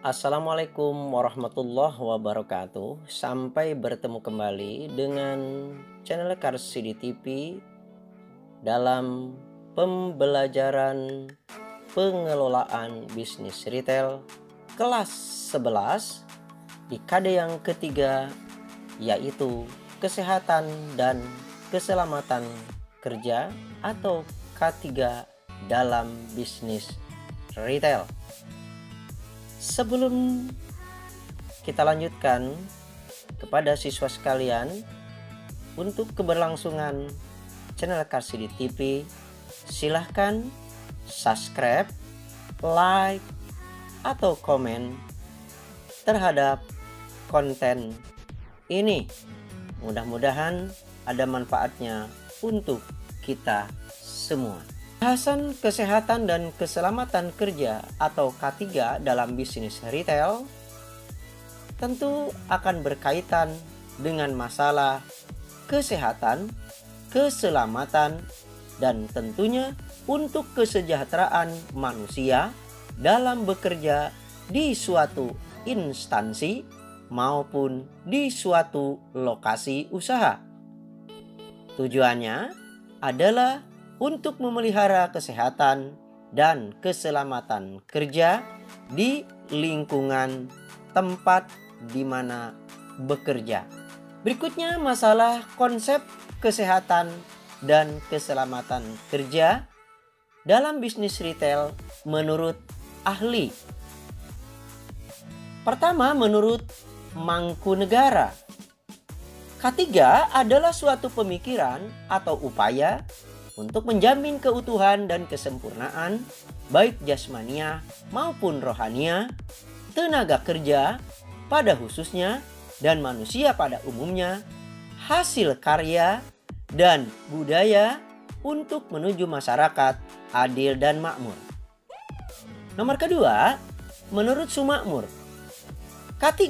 Assalamualaikum warahmatullahi wabarakatuh. Sampai bertemu kembali dengan channel Cars CD TV dalam pembelajaran pengelolaan bisnis retail kelas 11 di KD yang ketiga, yaitu kesehatan dan keselamatan kerja atau K3 dalam bisnis retail. Sebelum kita lanjutkan kepada siswa sekalian, untuk keberlangsungan channel Cars CD TV, silahkan subscribe, like, atau komen terhadap konten ini. Mudah-mudahan ada manfaatnya untuk kita semua. Bahasan kesehatan dan keselamatan kerja atau K3 dalam bisnis retail tentu akan berkaitan dengan masalah kesehatan, keselamatan, dan tentunya untuk kesejahteraan manusia dalam bekerja di suatu instansi maupun di suatu lokasi usaha. Tujuannya adalah untuk memelihara kesehatan dan keselamatan kerja di lingkungan tempat di mana bekerja. Berikutnya masalah konsep kesehatan dan keselamatan kerja dalam bisnis retail menurut ahli. Pertama, menurut Mangkunegara, K3 adalah suatu pemikiran atau upaya untuk menjamin keutuhan dan kesempurnaan baik jasmania maupun rohania, tenaga kerja pada khususnya dan manusia pada umumnya, hasil karya dan budaya untuk menuju masyarakat adil dan makmur. Nomor kedua, menurut Sumakmur, K3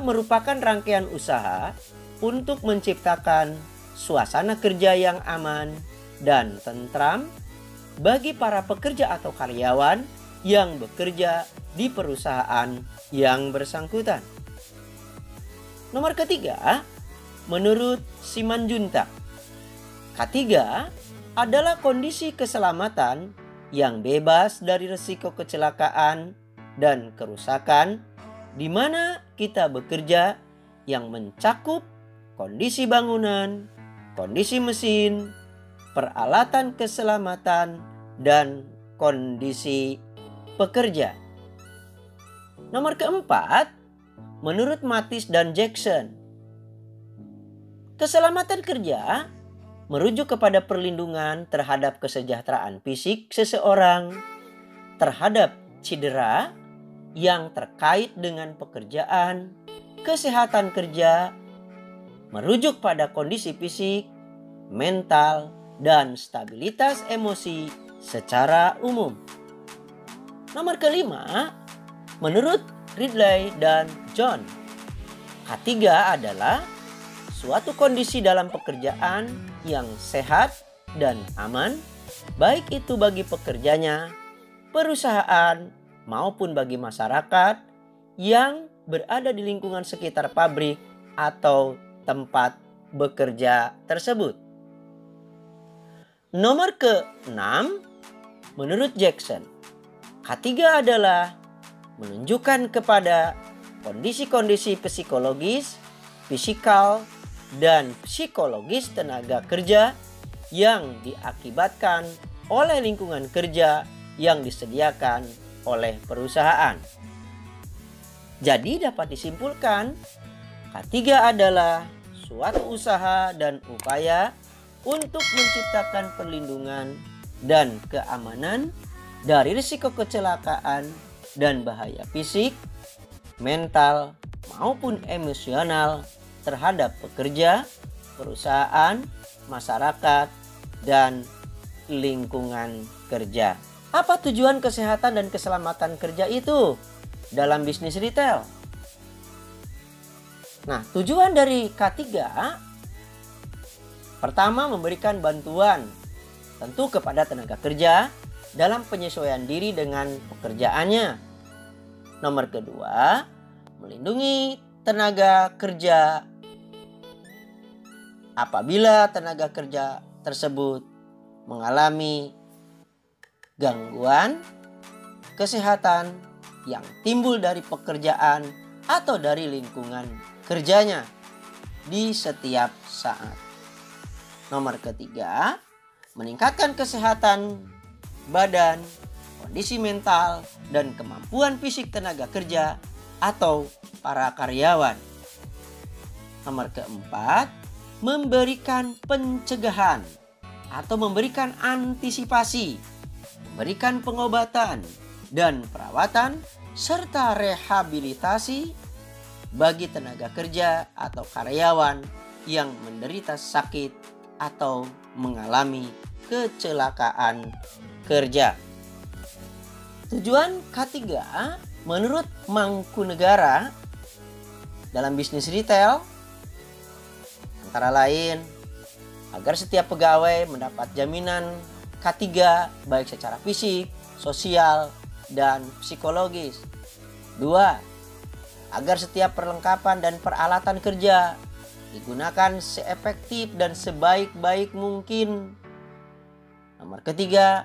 merupakan rangkaian usaha untuk menciptakan suasana kerja yang aman dan tentram bagi para pekerja atau karyawan yang bekerja di perusahaan yang bersangkutan. Nomor ketiga, menurut Simanjuntak, K3 adalah kondisi keselamatan yang bebas dari risiko kecelakaan dan kerusakan di mana kita bekerja yang mencakup kondisi bangunan, kondisi mesin, peralatan keselamatan, dan kondisi pekerja. Nomor keempat, menurut Matis dan Jackson, keselamatan kerja merujuk kepada perlindungan terhadap kesejahteraan fisik seseorang terhadap cedera yang terkait dengan pekerjaan. Kesehatan kerja merujuk pada kondisi fisik, mental, dan stabilitas emosi secara umum. Nomor kelima, menurut Ridley dan John, K3 adalah suatu kondisi dalam pekerjaan yang sehat dan aman, baik itu bagi pekerjanya, perusahaan, maupun bagi masyarakat yang berada di lingkungan sekitar pabrik atau tempat bekerja tersebut. Nomor ke-6, menurut Jackson, K3 adalah menunjukkan kepada kondisi-kondisi psikologis, fisikal, dan psikologis tenaga kerja yang diakibatkan oleh lingkungan kerja yang disediakan oleh perusahaan. Jadi dapat disimpulkan, K3 adalah suatu usaha dan upaya untuk menciptakan perlindungan dan keamanan dari risiko kecelakaan dan bahaya fisik, mental, maupun emosional terhadap pekerja, perusahaan, masyarakat, dan lingkungan kerja. Apa tujuan kesehatan dan keselamatan kerja itu dalam bisnis retail? Nah, tujuan dari K3 pertama, memberikan bantuan tentu kepada tenaga kerja dalam penyesuaian diri dengan pekerjaannya. Nomor kedua, melindungi tenaga kerja apabila tenaga kerja tersebut mengalami gangguan kesehatan yang timbul dari pekerjaan atau dari lingkungan kerjanya di setiap saat. Nomor ketiga, meningkatkan kesehatan badan, kondisi mental, dan kemampuan fisik tenaga kerja atau para karyawan. Nomor keempat, memberikan pencegahan atau memberikan antisipasi, memberikan pengobatan dan perawatan serta rehabilitasi bagi tenaga kerja atau karyawan yang menderita sakit atau mengalami kecelakaan kerja. Tujuan K3 menurut Mangkunegara dalam bisnis retail antara lain agar setiap pegawai mendapat jaminan K3 baik secara fisik, sosial, dan psikologis. 2. Agar setiap perlengkapan dan peralatan kerja digunakan seefektif dan sebaik-baik mungkin. Nomor ketiga,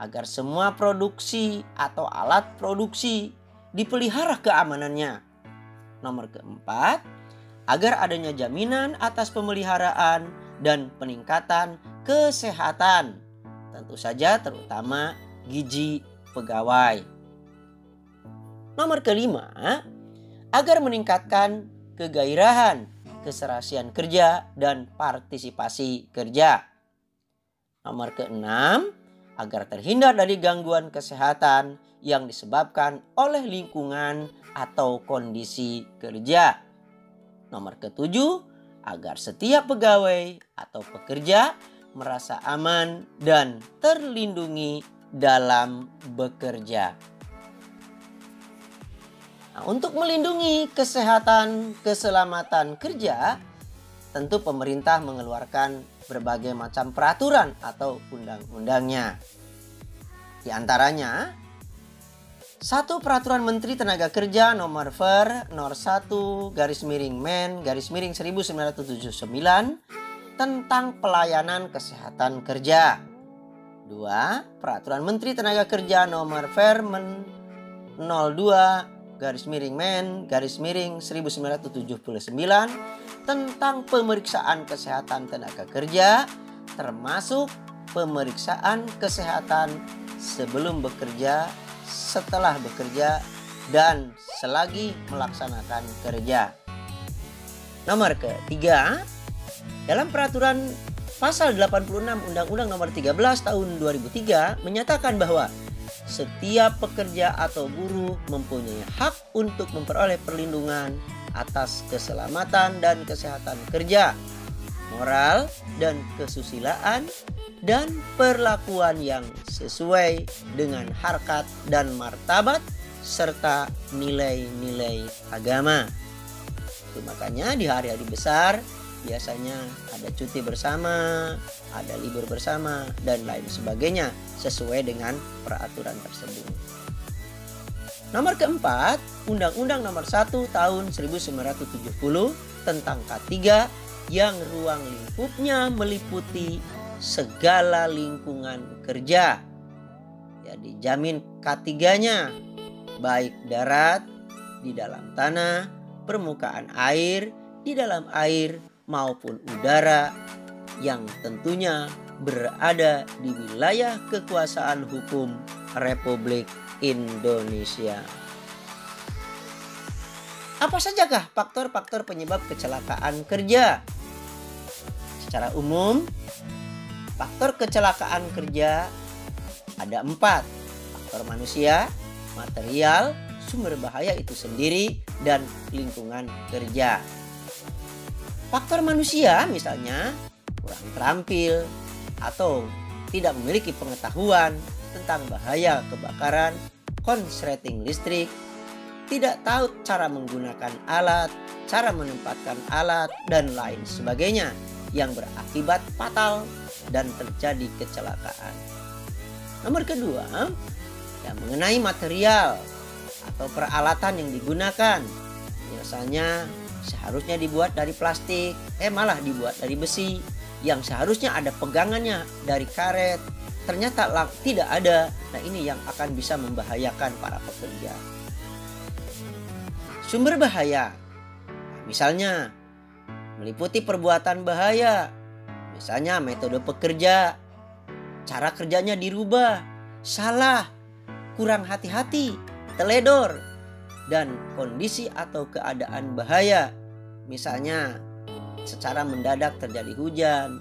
agar semua produksi atau alat produksi dipelihara keamanannya. Nomor keempat, agar adanya jaminan atas pemeliharaan dan peningkatan kesehatan, tentu saja terutama gizi pegawai. Nomor kelima, agar meningkatkan kegairahan, keserasian kerja, dan partisipasi kerja. Nomor keenam, agar terhindar dari gangguan kesehatan yang disebabkan oleh lingkungan atau kondisi kerja. Nomor ketujuh, agar setiap pegawai atau pekerja merasa aman dan terlindungi dalam bekerja. Nah, untuk melindungi kesehatan keselamatan kerja, tentu pemerintah mengeluarkan berbagai macam peraturan atau undang-undangnya. Di antaranya, 1. Peraturan Menteri Tenaga Kerja Nomor Ver. 1/Men/1979 tentang pelayanan kesehatan kerja. 2. Peraturan Menteri Tenaga Kerja Nomor Ver. 02/Men/1979 tentang pemeriksaan kesehatan tenaga kerja, termasuk pemeriksaan kesehatan sebelum bekerja, setelah bekerja, dan selagi melaksanakan kerja. Nomor ketiga, dalam peraturan pasal 86 Undang-Undang Nomor 13 Tahun 2003 menyatakan bahwa setiap pekerja atau buruh mempunyai hak untuk memperoleh perlindungan atas keselamatan dan kesehatan kerja, moral dan kesusilaan, dan perlakuan yang sesuai dengan harkat dan martabat serta nilai-nilai agama. Itu makanya di hari-hari besar biasanya ada cuti bersama, ada libur bersama, dan lain sebagainya sesuai dengan peraturan tersebut. Nomor keempat, Undang-Undang Nomor 1 Tahun 1970 tentang K3 yang ruang lingkupnya meliputi segala lingkungan kerja. Ya, dijamin K3-nya baik darat, di dalam tanah, permukaan air, di dalam air, maupun udara yang tentunya berada di wilayah kekuasaan hukum Republik Indonesia. Apa sajakah faktor-faktor penyebab kecelakaan kerja? Secara umum, faktor kecelakaan kerja ada 4. Faktor manusia, material, sumber bahaya itu sendiri, dan lingkungan kerja. Faktor manusia misalnya kurang terampil atau tidak memiliki pengetahuan tentang bahaya kebakaran, konsleting listrik, tidak tahu cara menggunakan alat, cara menempatkan alat, dan lain sebagainya yang berakibat fatal dan terjadi kecelakaan. Nomor kedua, yang mengenai material. atau peralatan yang digunakan. Biasanya seharusnya dibuat dari plastik, malah dibuat dari besi yang seharusnya ada pegangannya dari karet. Ternyata tidak ada. Nah, ini yang akan bisa membahayakan para pekerja. Sumber bahaya, misalnya meliputi perbuatan bahaya, misalnya metode pekerja, cara kerjanya dirubah, salah, kurang hati-hati, teledor, dan kondisi atau keadaan bahaya. Misalnya secara mendadak terjadi hujan,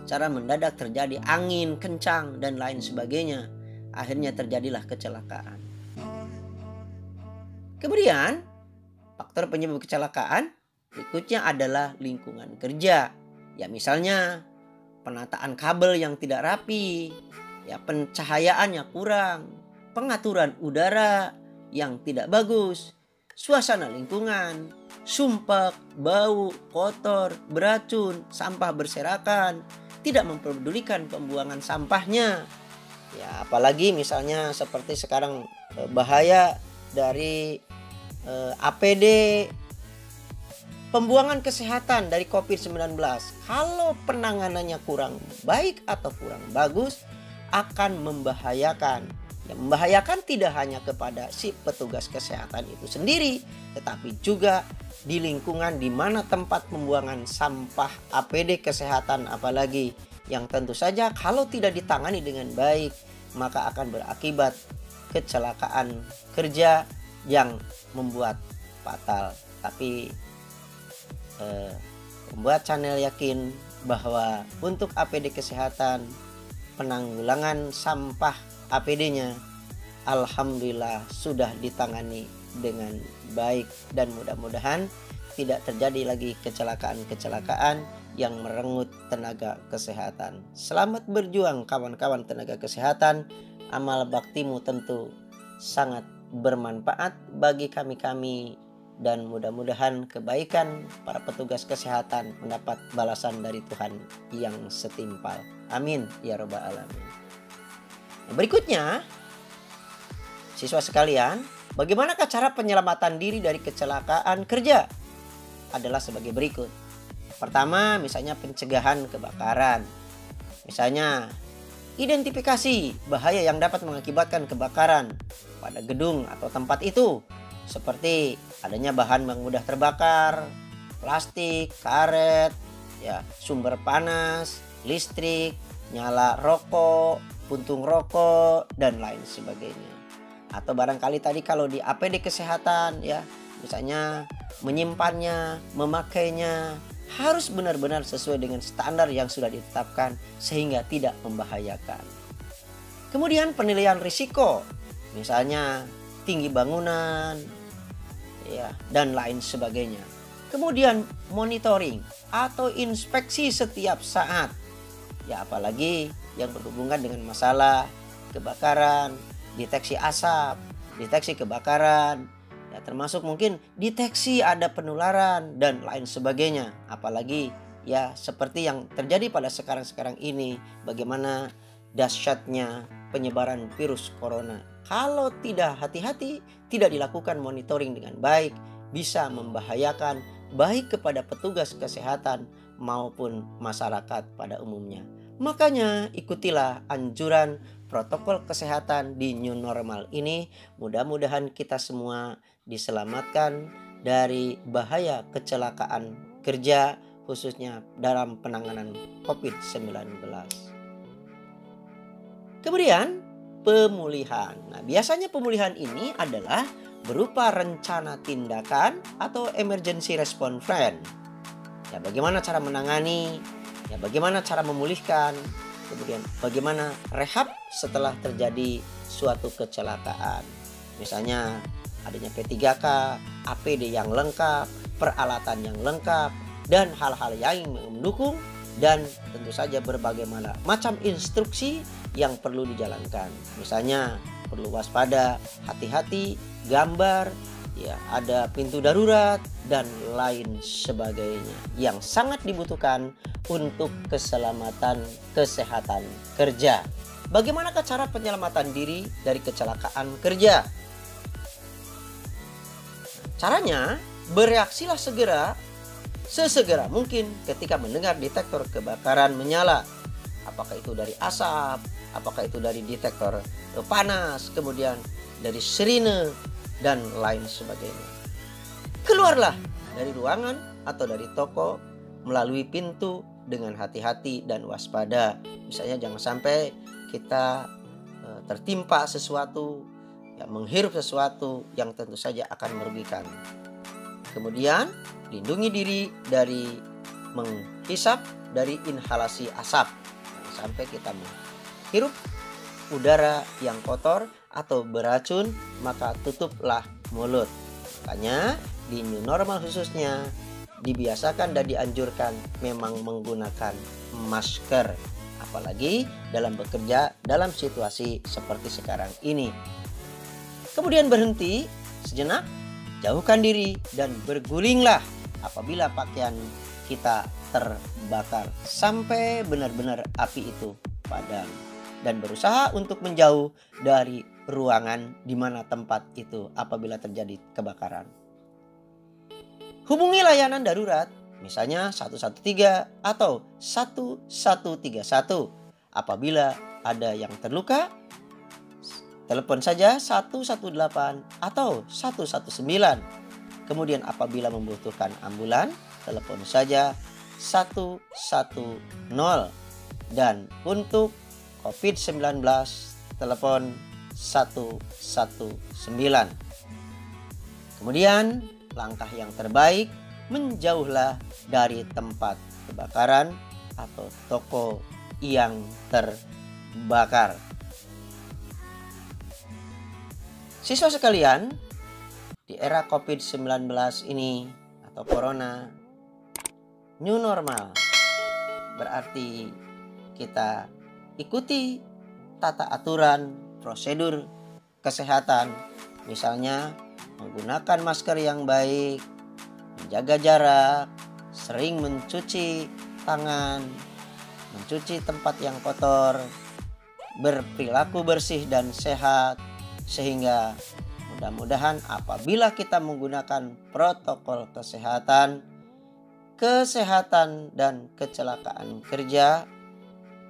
secara mendadak terjadi angin kencang, dan lain sebagainya. Akhirnya terjadilah kecelakaan. Kemudian faktor penyebab kecelakaan berikutnya adalah lingkungan kerja. Ya, misalnya penataan kabel yang tidak rapi, ya pencahayaannya kurang, pengaturan udara yang tidak bagus, suasana lingkungan, sumpek, bau, kotor, beracun, sampah berserakan, tidak memperdulikan pembuangan sampahnya. Ya, apalagi misalnya seperti sekarang bahaya dari APD, pembuangan kesehatan dari COVID-19. Kalau penanganannya kurang baik atau kurang bagus, akan membahayakan. Yang membahayakan tidak hanya kepada si petugas kesehatan itu sendiri, tetapi juga di lingkungan di mana tempat pembuangan sampah APD kesehatan, apalagi yang tentu saja kalau tidak ditangani dengan baik, maka akan berakibat kecelakaan kerja yang membuat fatal. Tapi membuat channel yakin bahwa untuk APD kesehatan, penanggulangan sampah APD-nya alhamdulillah sudah ditangani dengan baik, dan mudah-mudahan tidak terjadi lagi kecelakaan-kecelakaan yang merenggut tenaga kesehatan. Selamat berjuang kawan-kawan tenaga kesehatan. Amal baktimu tentu sangat bermanfaat bagi kami-kami, dan mudah-mudahan kebaikan para petugas kesehatan mendapat balasan dari Tuhan yang setimpal. Amin ya robbal alamin. Berikutnya, siswa sekalian, bagaimanakah cara penyelamatan diri dari kecelakaan kerja? Adalah sebagai berikut. Pertama, misalnya pencegahan kebakaran. Misalnya, identifikasi bahaya yang dapat mengakibatkan kebakaran pada gedung atau tempat itu, seperti adanya bahan yang mudah terbakar, plastik, karet, ya, sumber panas, listrik, nyala rokok, puntung rokok, dan lain sebagainya. Atau barangkali tadi kalau di APD kesehatan, ya, misalnya menyimpannya, memakainya harus benar-benar sesuai dengan standar yang sudah ditetapkan sehingga tidak membahayakan. Kemudian penilaian risiko, misalnya tinggi bangunan, ya, dan lain sebagainya. Kemudian monitoring atau inspeksi setiap saat, ya, apalagi yang berhubungan dengan masalah kebakaran, deteksi asap, deteksi kebakaran, ya, termasuk mungkin deteksi ada penularan dan lain sebagainya. Apalagi ya seperti yang terjadi pada sekarang ini, bagaimana dahsyatnya penyebaran virus corona. Kalau tidak hati-hati, tidak dilakukan monitoring dengan baik, bisa membahayakan baik kepada petugas kesehatan maupun masyarakat pada umumnya. Makanya ikutilah anjuran protokol kesehatan di new normal ini. Mudah-mudahan kita semua diselamatkan dari bahaya kecelakaan kerja, khususnya dalam penanganan COVID-19. Kemudian pemulihan. Nah, biasanya pemulihan ini adalah berupa rencana tindakan atau emergency response plan. Ya, bagaimana cara menangani, ya, bagaimana cara memulihkan, kemudian bagaimana rehab setelah terjadi suatu kecelakaan. Misalnya adanya P3K, APD yang lengkap, peralatan yang lengkap, dan hal-hal yang mendukung, dan tentu saja berbagai macam instruksi yang perlu dijalankan. Misalnya perlu waspada, hati-hati, gambar, ya, ada pintu darurat, dan lain sebagainya yang sangat dibutuhkan untuk keselamatan kesehatan kerja. Bagaimanakah cara penyelamatan diri dari kecelakaan kerja? Caranya, bereaksilah segera, sesegera mungkin ketika mendengar detektor kebakaran menyala. Apakah itu dari asap, apakah itu dari detektor panas, kemudian dari sirine, dan lain sebagainya. Keluarlah dari ruangan atau dari toko melalui pintu dengan hati-hati dan waspada. Misalnya jangan sampai kita tertimpa sesuatu, ya, menghirup sesuatu yang tentu saja akan merugikan. Kemudian lindungi diri dari menghisap dari inhalasi asap. Jangan sampai kita menghirup udara yang kotor atau beracun, maka tutuplah mulut. Makanya di new normal khususnya dibiasakan dan dianjurkan memang menggunakan masker, apalagi dalam bekerja dalam situasi seperti sekarang ini. Kemudian berhenti sejenak, jauhkan diri dan bergulinglah apabila pakaian kita terbakar sampai benar-benar api itu padam, dan berusaha untuk menjauh dari ruangan di mana tempat itu apabila terjadi kebakaran. Hubungi layanan darurat, misalnya 113 atau 1131. Apabila ada yang terluka, telepon saja 118 atau 119. Kemudian apabila membutuhkan ambulan, telepon saja 110. Dan untuk COVID-19, telepon 119. Kemudian langkah yang terbaik, menjauhlah dari tempat kebakaran atau toko yang terbakar. Siswa sekalian, di era COVID-19 ini atau Corona, new normal berarti kita ikuti tata aturan, prosedur kesehatan, misalnya menggunakan masker yang baik, menjaga jarak, sering mencuci tangan, mencuci tempat yang kotor, berperilaku bersih dan sehat, sehingga mudah-mudahan apabila kita menggunakan protokol kesehatan dan kecelakaan kerja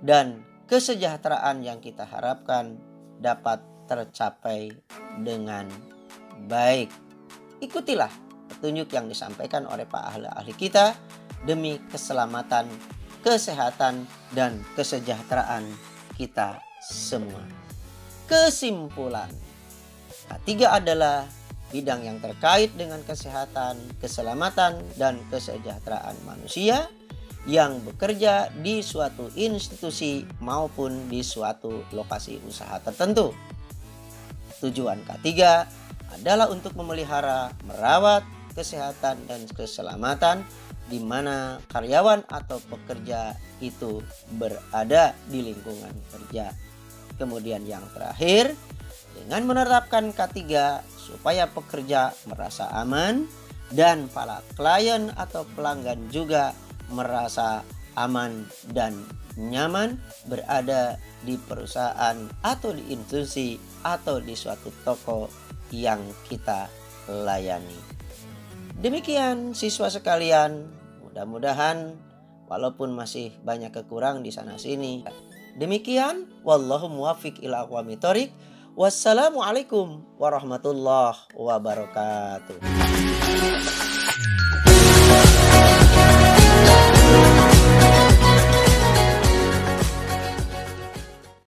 dan kesejahteraan yang kita harapkan dapat tercapai dengan baik. Ikutilah petunjuk yang disampaikan oleh Pak ahli-ahli kita demi keselamatan, kesehatan, dan kesejahteraan kita semua. Kesimpulan, K3 adalah bidang yang terkait dengan kesehatan, keselamatan, dan kesejahteraan manusia yang bekerja di suatu institusi maupun di suatu lokasi usaha tertentu. Tujuan K3 adalah untuk memelihara, merawat kesehatan dan keselamatan di mana karyawan atau pekerja itu berada di lingkungan kerja. Kemudian yang terakhir, dengan menerapkan K3 supaya pekerja merasa aman dan para klien atau pelanggan juga merasa aman dan nyaman berada di perusahaan atau di institusi atau di suatu toko yang kita layani. Demikian siswa sekalian, mudah-mudahan walaupun masih banyak kekurangan di sana sini. Demikian, wallahu muwaffiq ila aqwamit thoriq. Wassalamualaikum warahmatullahi wabarakatuh.